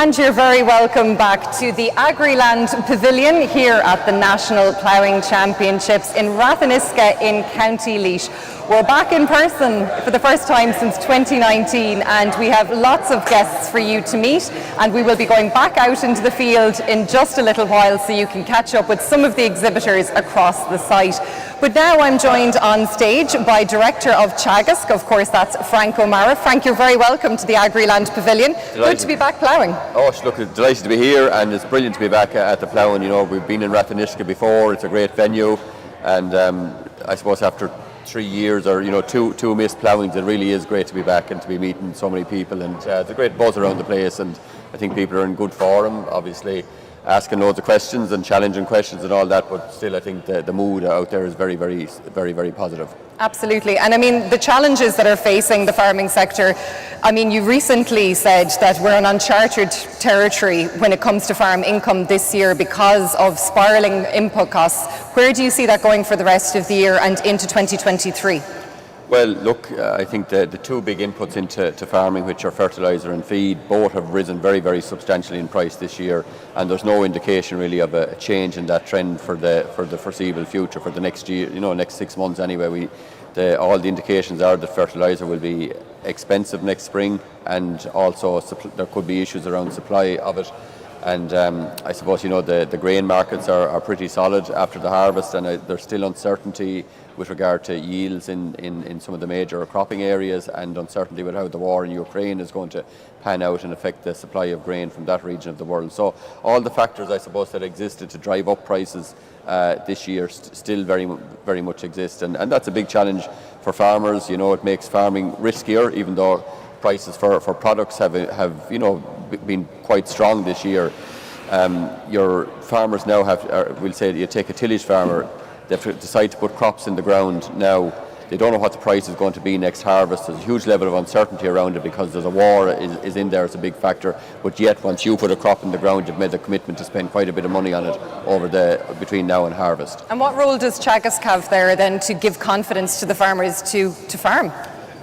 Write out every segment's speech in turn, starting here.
And you're very welcome back to the Agriland Pavilion here at the National Ploughing Championships in Ratheniska in County Laois. We're back in person for the first time since 2019, and we have lots of guests for you to meet, and we will be going back out into the field in just a little while so you can catch up with some of the exhibitors across the site. But now I'm joined on stage by Director of Teagasc, of course that's Frank O'Mara. Frank, you're very welcome to the Agriland Pavilion. Delighted. Good to be back ploughing. Oh, look, delighted to be here, and it's brilliant to be back at the Ploughing. You know, we've been in Ratheniska before, it's a great venue, and I suppose after 3 years or two missed ploughings, it really is great to be back and to be meeting so many people, and there's a great buzz around the place, and I think people are in good form, obviously asking loads of questions and challenging questions and all that, but still I think the mood out there is very, very, very, very positive. Absolutely. And I mean, the challenges that are facing the farming sector, I mean, you recently said that we're in uncharted territory when it comes to farm income this year because of spiralling input costs. Where do you see that going for the rest of the year and into 2023? Well, look, I think the two big inputs into farming, which are fertiliser and feed, both have risen very, very substantially in price this year, and there's no indication really of a change in that trend for the foreseeable future, for the next year, next 6 months anyway. All the indications are that fertiliser will be expensive next spring, and also there could be issues around supply of it. And I suppose the grain markets are pretty solid after the harvest, and there's still uncertainty with regard to yields in some of the major cropping areas, and uncertainty with how the war in Ukraine is going to pan out and affect the supply of grain from that region of the world. So all the factors, I suppose, that existed to drive up prices this year still very, very much exist, and that's a big challenge for farmers. It makes farming riskier, even though prices for products have been quite strong this year. Your farmers now we'll say you take a tillage farmer, they have to decide to put crops in the ground now. They don't know what the price is going to be next harvest. There's a huge level of uncertainty around it because there's a war is in there as a big factor. But yet, once you put a crop in the ground, you've made a commitment to spend quite a bit of money on it between now and harvest. And what role does Teagasc have there then to give confidence to the farmers to farm?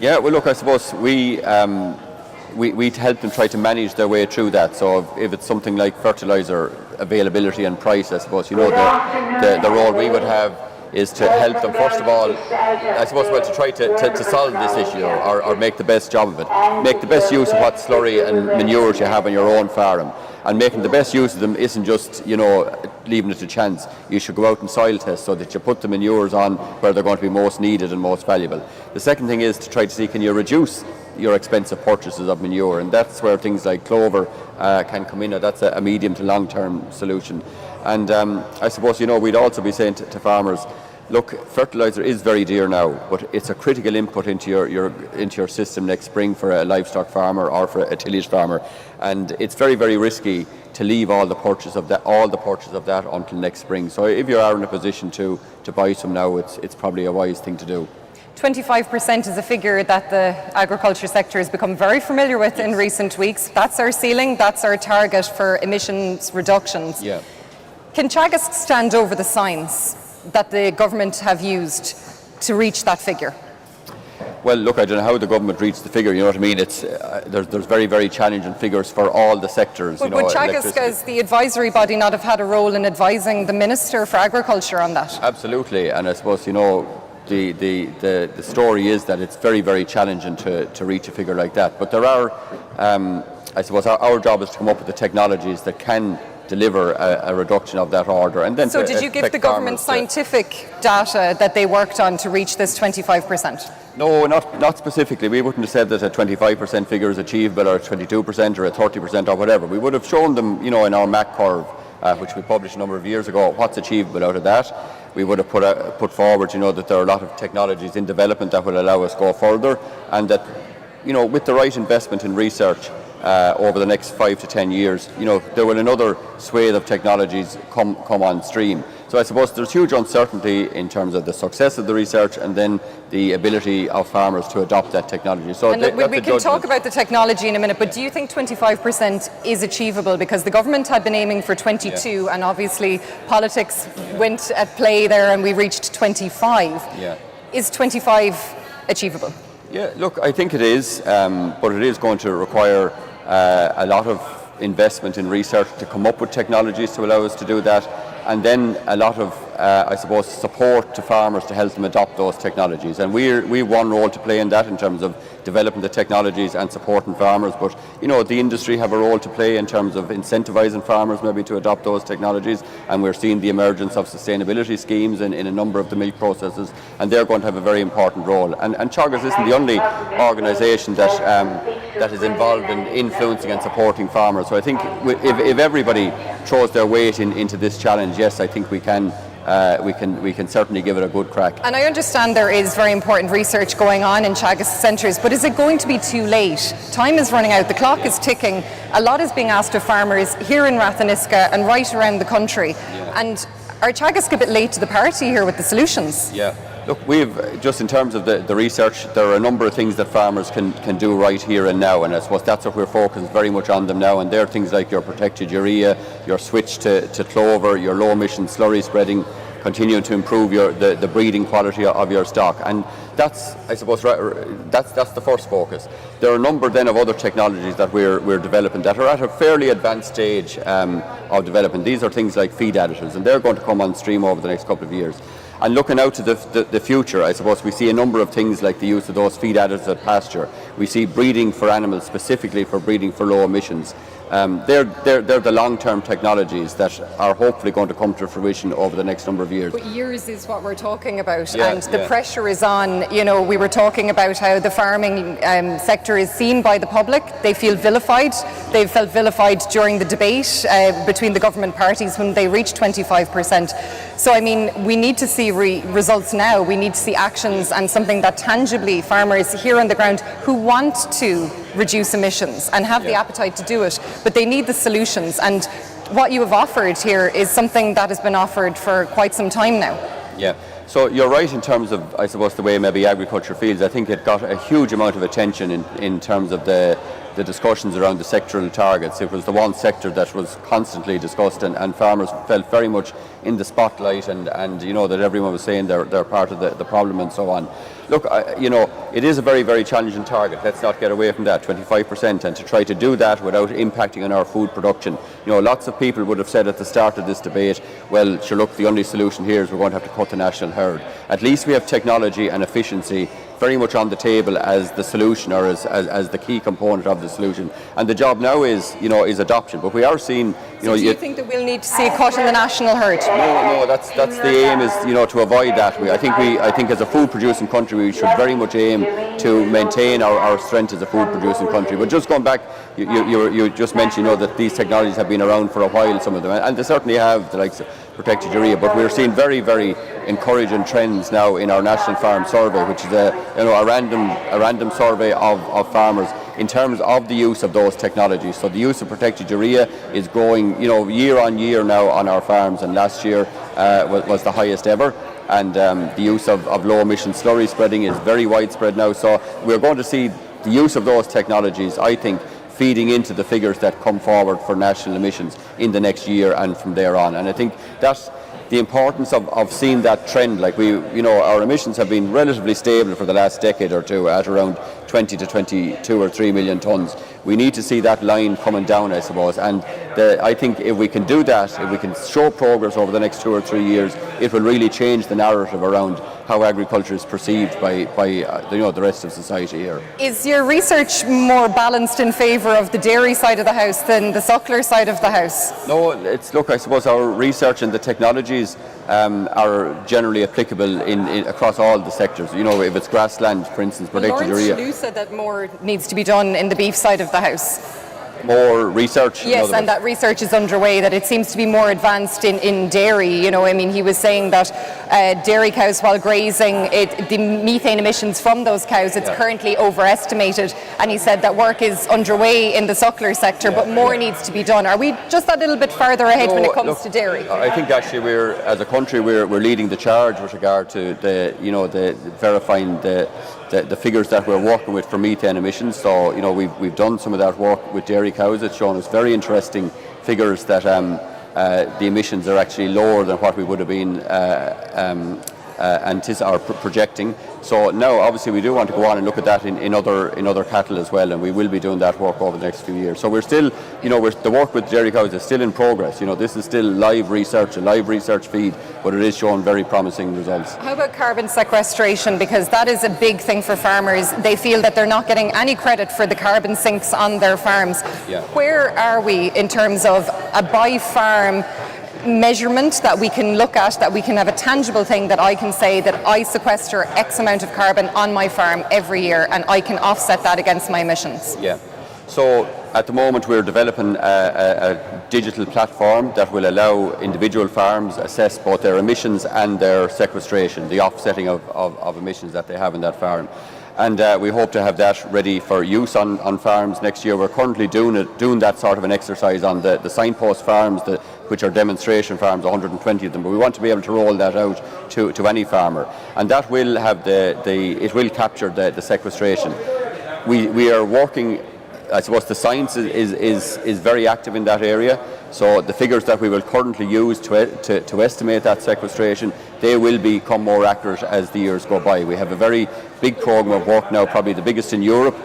Yeah, well, look, I suppose we help them try to manage their way through that. So if it's something like fertiliser availability and price, I suppose the role we would have is to help them, first of all, I suppose, to try to solve this issue or make the best job of it. Make the best use of what slurry and manures you have on your own farm. And making the best use of them isn't just, leaving it to chance. You should go out and soil test so that you put the manures on where they're going to be most needed and most valuable. The second thing is to try to see, can you reduce your expensive purchases of manure, and that's where things like clover can come in. That's a medium to long-term solution. And I suppose we'd also be saying to farmers, look, fertiliser is very dear now, but it's a critical input into your system next spring for a livestock farmer or for a tillage farmer, and it's very, very risky to leave all the purchase of that until next spring. So if you are in a position to buy some now, it's probably a wise thing to do. 25% is a figure that the agriculture sector has become very familiar with in recent weeks. That's our ceiling, that's our target for emissions reductions. Yeah. Can Teagasc stand over the signs that the government have used to reach that figure? Well, look, I don't know how the government reached the figure, you know what I mean? It's there's very, very challenging figures for all the sectors. But would Teagasc, as the advisory body, not have had a role in advising the Minister for Agriculture on that? Absolutely, and I suppose, the story is that it's very, very challenging to reach a figure like that. But there are, I suppose, our job is to come up with the technologies that can deliver a reduction of that order. And then so did you give the government scientific data that they worked on to reach this 25%? No, not specifically. We wouldn't have said that a 25% figure is achievable, or a 22% or a 30% or whatever. We would have shown them, in our MAC curve, which we published a number of years ago, what's achievable out of that. We would have put forward, that there are a lot of technologies in development that will allow us to go further, and that, with the right investment in research over the next 5 to 10 years, there will another swathe of technologies come on stream. So I suppose there's huge uncertainty in terms of the success of the research and then the ability of farmers to adopt that technology. So we can talk about the technology in a minute, but do you think 25% is achievable? Because the government had been aiming for 22, and obviously politics went at play there and we reached 25. Yeah. Is 25 achievable? Yeah, look, I think it is, but it is going to require a lot of investment in research to come up with technologies to allow us to do that, and then a lot of, I suppose, support to farmers to help them adopt those technologies. And we have one role to play in that in terms of developing the technologies and supporting farmers. But the industry have a role to play in terms of incentivising farmers maybe to adopt those technologies. And we're seeing the emergence of sustainability schemes in a number of the milk processes, and they're going to have a very important role. And Teagasc isn't the only organisation that is involved in influencing and supporting farmers. So I think if everybody throws their weight into this challenge, yes, I think we can certainly give it a good crack. And I understand there is very important research going on in Teagasc centres, but is it going to be too late? Time is running out, the clock is ticking. A lot is being asked of farmers here in Ratheniska and right around the country. Yeah. And are Teagasc a bit late to the party here with the solutions? Yeah. Look, just in terms of the research, there are a number of things that farmers can do right here and now, and I suppose that's what we're focused very much on them now. And they're things like your protected urea, your switch to clover, your low emission slurry spreading, continuing to improve the breeding quality of your stock. And that's, I suppose, that's the first focus. There are a number then of other technologies that we're developing that are at a fairly advanced stage of development. These are things like feed additives, and they're going to come on stream over the next couple of years. And looking out to the future, I suppose we see a number of things like the use of those feed additives at pasture. We see breeding for animals, specifically for breeding for low emissions. They're the long-term technologies that are hopefully going to come to fruition over the next number of years. But years is what we're talking about, yeah, and the pressure is on. We were talking about how the farming sector is seen by the public. They feel vilified. They've felt vilified during the debate between the government parties when they reached 25%. So, I mean, we need to see results now. We need to see actions and something that tangibly farmers here on the ground who want to reduce emissions and have the appetite to do it, but they need the solutions. And what you have offered here is something that has been offered for quite some time now. Yeah. So you're right in terms of, I suppose, the way maybe agriculture feels. I think it got a huge amount of attention in terms of the discussions around the sectoral targets. It was the one sector that was constantly discussed, and farmers felt very much in the spotlight, and that everyone was saying they're part of the problem and so on. Look, it is a very, very challenging target. Let's not get away from that, 25%, and to try to do that without impacting on our food production. Lots of people would have said at the start of this debate, well, sure, look, the only solution here is we're going to have to cut the national herd. At least we have technology and efficiency very much on the table as the solution, or as the key component of the solution. And the job now is adoption. But we are seeing, So do you think that we'll need to see a cut in the national herd? No, that's the aim, is to avoid that. I think as a food producing country we should very much aim to maintain our strength as a food producing country. But just going back, you just mentioned that these technologies have been around for a while, some of them, and they certainly have, the likes of protected urea. But we're seeing very, very encouraging trends now in our National Farm Survey, which is a random survey of farmers in terms of the use of those technologies. So the use of protected urea is growing, year on year now on our farms, and last year was the highest ever. And the use of low emission slurry spreading is very widespread now. So we're going to see the use of those technologies, I think, feeding into the figures that come forward for national emissions in the next year and from there on. And I think that's the importance of seeing that trend. Like our emissions have been relatively stable for the last decade or two at around 20 to 22 or 3 million tonnes. We need to see that line coming down, I suppose. And I think if we can do that, if we can show progress over the next 2 or 3 years, it will really change the narrative around how agriculture is perceived by the rest of society here. Is your research more balanced in favour of the dairy side of the house than the suckler side of the house? No, I suppose our research and the technologies are generally applicable across all the sectors. If it's grassland, for instance, protected urea. Lawrence said that more needs to be done in the beef side of the house. More research? Yes, and that research is underway, that it seems to be more advanced in dairy. He was saying that dairy cows, while grazing, the methane emissions from those cows, it's currently overestimated. And he said that work is underway in the suckler sector, but more needs to be done. Are we just a little bit further ahead when it comes to dairy? I think actually as a country, we're leading the charge with regard to the verifying the figures that we're working with for methane emissions. So we've done some of that work with dairy cows. It's shown us very interesting figures that the emissions are actually lower than what we would have been projecting. So now, obviously, we do want to go on and look at that in other cattle as well, and we will be doing that work over the next few years. So we're still, the work with dairy cows is still in progress. This is still live research, a live research feed, but it is showing very promising results. How about carbon sequestration? Because that is a big thing for farmers. They feel that they're not getting any credit for the carbon sinks on their farms. Yeah. Where are we in terms of a by-farm measurement that we can look at, that we can have a tangible thing that I can say that I sequester X amount of carbon on my farm every year and I can offset that against my emissions? Yeah. So at the moment we're developing a digital platform that will allow individual farms assess both their emissions and their sequestration, the offsetting of emissions that they have in that farm. And we hope to have that ready for use on farms next year. We're currently doing that sort of an exercise on the signpost farms, which are demonstration farms, 120 of them. But we want to be able to roll that out to any farmer, and that will have it will capture the sequestration. We are working. I suppose the science is very active in that area. So the figures that we will currently use to estimate that sequestration, they will become more accurate as the years go by. We have a very big program of work now, probably the biggest in Europe,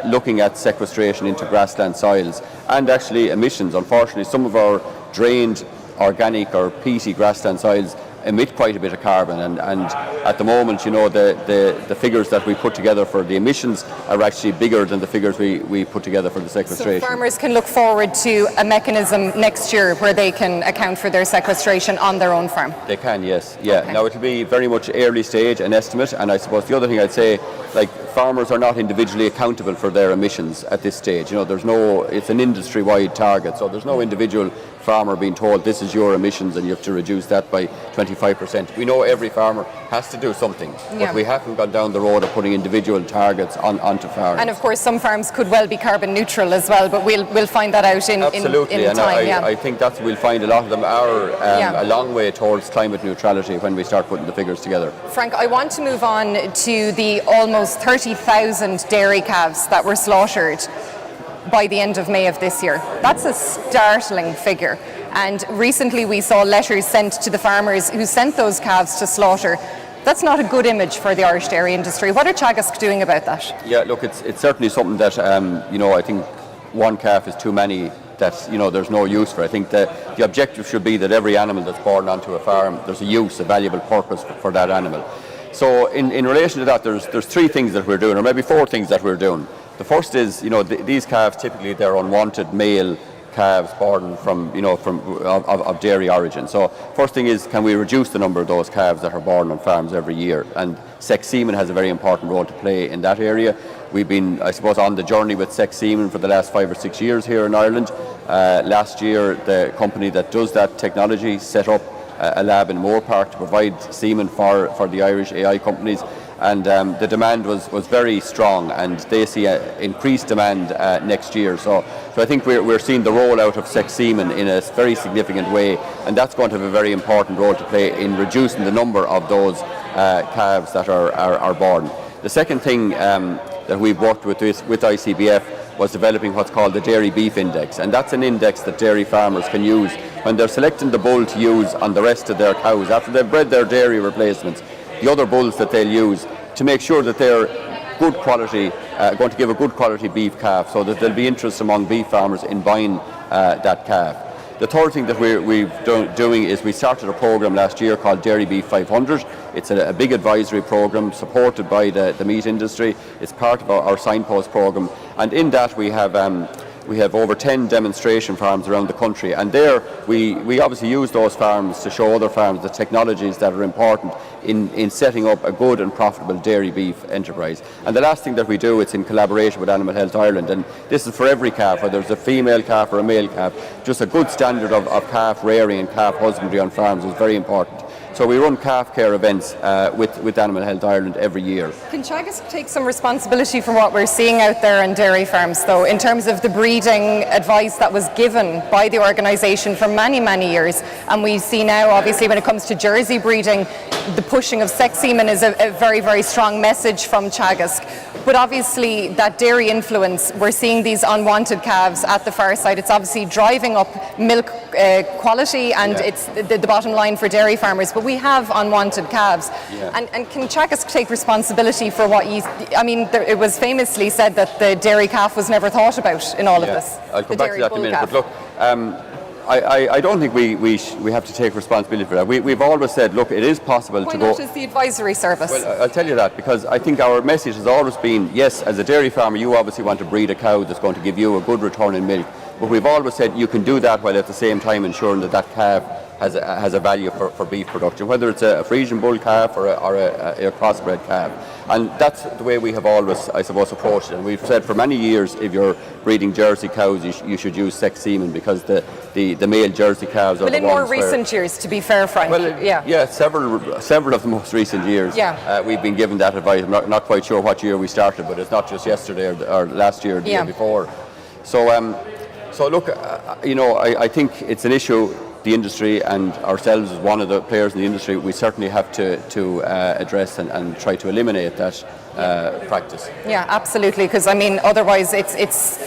looking at sequestration into grassland soils and actually emissions. Unfortunately, some of our drained organic or peaty grassland soils emit quite a bit of carbon, and at the moment, the figures that we put together for the emissions are actually bigger than the figures we put together for the sequestration. So farmers can look forward to a mechanism next year where they can account for their sequestration on their own farm? They can, yes. Yeah. Okay. Now it'll be very much early stage, an estimate, and I suppose the other thing I'd say, farmers are not individually accountable for their emissions at this stage. It's an industry-wide target, so there's no individual farmer being told this is your emissions and you have to reduce that by 25%. We know every farmer has to do something, but we haven't gone down the road of putting individual targets onto farms. And of course some farms could well be carbon neutral as well, but we'll find that out in time. I think that we'll find a lot of them are a long way towards climate neutrality when we start putting the figures together. Frank, I want to move on to the almost 30,000 dairy calves that were slaughtered by the end of May of this year. That's a startling figure. And recently we saw letters sent to the farmers who sent those calves to slaughter. That's not a good image for the Irish dairy industry. What are Teagasc doing about that? Yeah, look, it's certainly something that, I think one calf is too many, that, there's no use for. I think the objective should be that every animal that's born onto a farm, there's a use, a valuable purpose for that animal. So in relation to that, there's three things that we're doing, or maybe four things that we're doing. The first is, these calves typically they're unwanted male calves born from dairy origin. So first thing is, can we reduce the number of those calves that are born on farms every year? And sex semen has a very important role to play in that area. We've been, I suppose, on the journey with sex semen for the last 5 or 6 years here in Ireland. Last year, the company that does that technology set up a lab in Moore Park to provide semen for the Irish AI companies. And the demand was very strong, and they see increased demand next year. So I think we're seeing the rollout of sex semen in a very significant way, and that's going to have a very important role to play in reducing the number of those calves that are born. The second thing that we've worked with ICBF was developing what's called the Dairy Beef Index, and that's an index that dairy farmers can use when they're selecting the bull to use on the rest of their cows after they've bred their dairy replacements. The other bulls that they'll use to make sure that they're good quality, going to give a good quality beef calf, so that there'll be interest among beef farmers in buying that calf. The third thing that we're doing is we started a program last year called Dairy Beef 500. It's a big advisory program supported by the meat industry. It's part of our signpost program, and in that we have over 10 demonstration farms around the country, and there we obviously use those farms to show other farms the technologies that are important in setting up a good and profitable dairy beef enterprise. And the last thing that we do, it's in collaboration with Animal Health Ireland, and this is for every calf, whether it's a female calf or a male calf, just a good standard of calf rearing and calf husbandry on farms is very important. So we run calf care events with Animal Health Ireland every year. Can Teagasc take some responsibility for what we're seeing out there in dairy farms, though, in terms of the breeding advice that was given by the organisation for many, many years? And we see now, obviously, when it comes to Jersey breeding, the pushing of sex semen is a very, very strong message from Teagasc. But obviously that dairy influence, we're seeing these unwanted calves at the far side. It's obviously driving up milk quality, and it's the bottom line for dairy farmers. But we have unwanted calves. And can Teagasc take responsibility for what it was famously said that the dairy calf was never thought about in all of this. I'll come back to that in a minute. But look, I don't think we have to take responsibility for that. We've always said, look, it is possible to go... Why not as the advisory service? Well, I'll tell you that, because I think our message has always been, yes, as a dairy farmer, you obviously want to breed a cow that's going to give you a good return in milk. But we've always said you can do that while at the same time ensuring that calf has a value for beef production, whether it's a Frisian bull calf or a crossbred calf. And that's the way we have always, I suppose, approached it. And we've said for many years, if you're breeding Jersey cows, you should use sex semen, because the male Jersey calves are the ones in more recent years, to be fair, Frank. Well, several of the most recent years. We've been given that advice. I'm not quite sure what year we started, but it's not just yesterday or last year or the year before. So look, I think it's an issue. The industry and ourselves as one of the players in the industry, we certainly have to address and try to eliminate that practice. Yeah, absolutely, because otherwise it's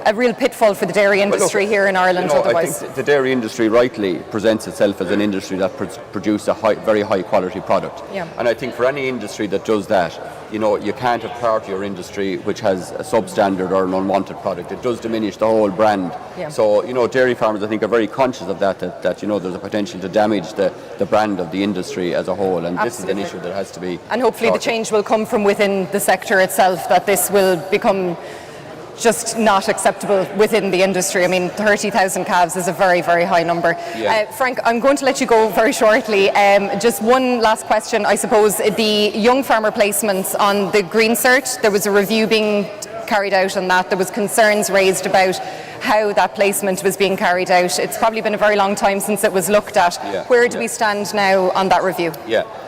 a real pitfall for the dairy industry here in Ireland. Otherwise, I think the dairy industry rightly presents itself as an industry that produces a very high quality product. And I think for any industry that does that, you can't have part of your industry which has a substandard or an unwanted product. It does diminish the whole brand. So dairy farmers, I think, are very conscious of that there's a potential to damage the brand of the industry as a whole, and this is an issue that has to be and hopefully the change will come from within the sector itself, that this will become just not acceptable within the industry. 30,000 calves is a very, very high number. Frank, I'm going to let you go very shortly. Just one last question, I suppose. The young farmer placements on the Green Cert, there was a review being carried out on that. There was concerns raised about how that placement was being carried out. It's probably been a very long time since it was looked at. Where do we stand now on that review?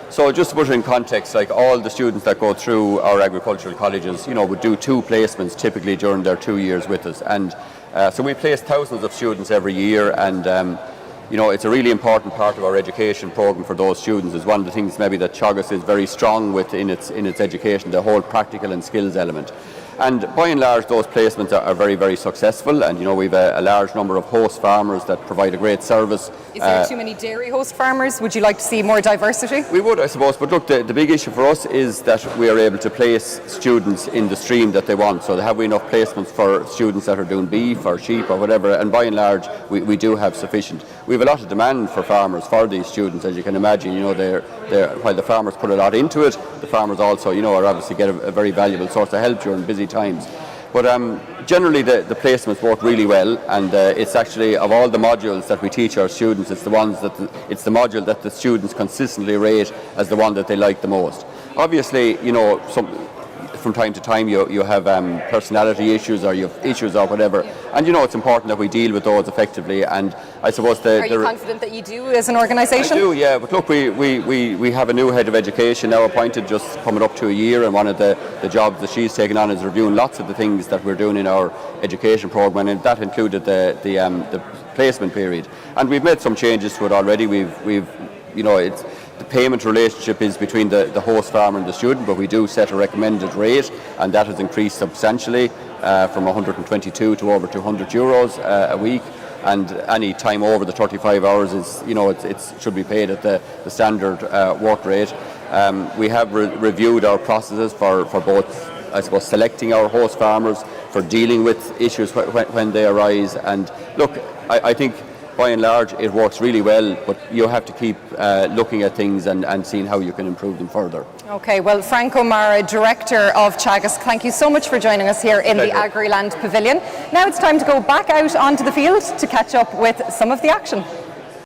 So just to put it in context, like all the students that go through our agricultural colleges, would do 2 placements typically during their 2 years with us. And so we place thousands of students every year, and it's a really important part of our education program for those students. Is one of the things maybe that Teagasc is very strong with in its education, the whole practical and skills element. And by and large, those placements are very, very successful. And we've a large number of host farmers that provide a great service. Is there too many dairy host farmers? Would you like to see more diversity? We would, I suppose. But look, the big issue for us is that we are able to place students in the stream that they want. So have we enough placements for students that are doing beef or sheep or whatever? And by and large, we do have sufficient. We have a lot of demand for farmers for these students, as you can imagine. While the farmers put a lot into it, the farmers also, are obviously get a very valuable source of help during busy times. But generally the placements work really well, and it's actually, of all the modules that we teach our students, it's the module that the students consistently rate as the one that they like the most. Obviously, from time to time you have personality issues, or you have issues or whatever, and it's important that we deal with those effectively. And I suppose Are you confident that you do as an organisation? I do, yeah. But look, we have a new head of education now appointed, just coming up to a year, and one of the jobs that she's taken on is reviewing lots of the things that we're doing in our education program, and that included the placement period. And we've made some changes to it already. The payment relationship is between the host farmer and the student, but we do set a recommended rate, and that has increased substantially from 122 to over 200 euros a week. And any time over the 35 hours is, it should be paid at the standard work rate. We have reviewed our processes for both, I suppose, selecting our host farmers, for dealing with issues when they arise. And look, I think by and large it works really well, but you have to keep looking at things and seeing how you can improve them further. Okay, well, Frank O'Mara, Director of Teagasc, thank you so much for joining us here in the Agriland Pavilion. Now it's time to go back out onto the field to catch up with some of the action.